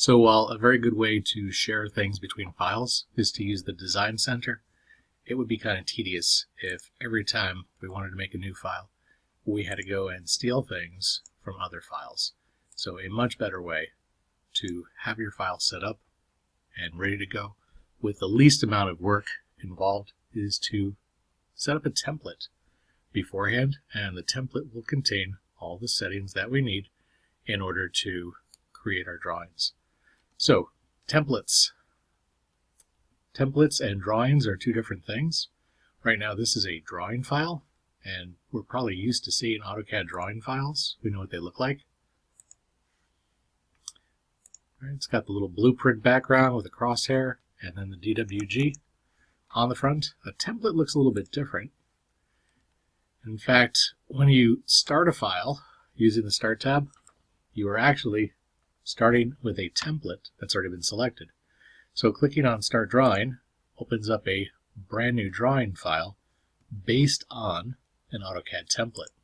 So while a very good way to share things between files is to use the Design Center, it would be kind of tedious if every time we wanted to make a new file, we had to go and steal things from other files. So a much better way to have your file set up and ready to go with the least amount of work involved is to set up a template beforehand, and the template will contain all the settings that we need in order to create our drawings. So templates and drawings are two different things. Right now this is a drawing file, and we're probably used to seeing AutoCAD drawing files. We know what they look like. All right, it's got the little blueprint background with a crosshair and then the DWG on the front. A template looks a little bit different. In fact, when you start a file using the Start tab, you are actually starting with a template that's already been selected. So clicking on Start Drawing opens up a brand new drawing file based on an AutoCAD template.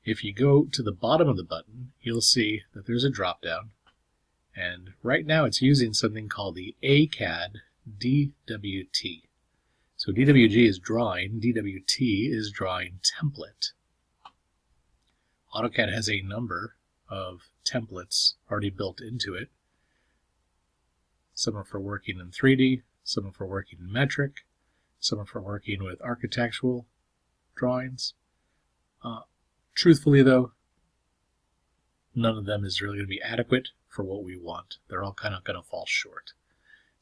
If you go to the bottom of the button, you'll see that there's a drop-down, and right now it's using something called the ACAD DWT. So DWG is drawing, DWT is drawing template. AutoCAD has a number of templates already built into it. Some are for working in 3D, some are for working in metric, some are for working with architectural drawings. Truthfully though, none of them is really going to be adequate for what we want. They're all kind of going to fall short.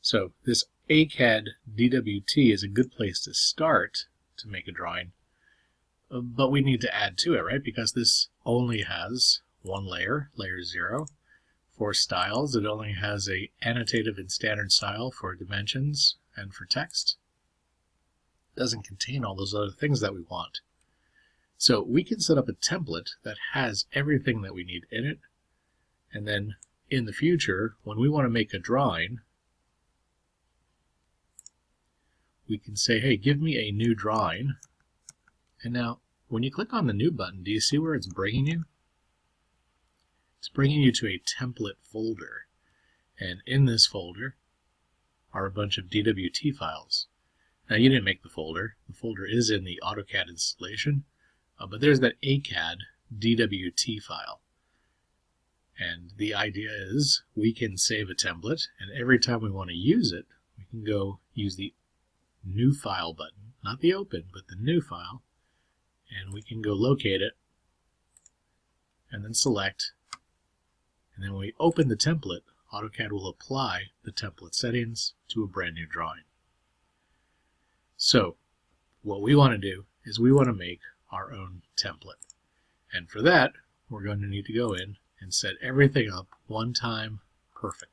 So this ACAD DWT is a good place to start to make a drawing, but we need to add to it, right? Because this only has one layer, layer 0. For styles, it only has a annotative and standard style for dimensions and for text. It doesn't contain all those other things that we want. So we can set up a template that has everything that we need in it, and then in the future, when we want to make a drawing, we can say, hey, give me a new drawing. And now, when you click on the New button, do you see where it's bringing you? It's bringing you to a template folder. And in this folder are a bunch of DWT files. Now, you didn't make the folder. The folder is in the AutoCAD installation. But there's that ACAD DWT file. And the idea is we can save a template, and every time we want to use it, we can go use the New File button, not the Open, but the New File, and we can go locate it, and then select, and then when we open the template, AutoCAD will apply the template settings to a brand new drawing. So what we want to do is we want to make our own template, and for that we're going to need to go in and set everything up one time perfectly.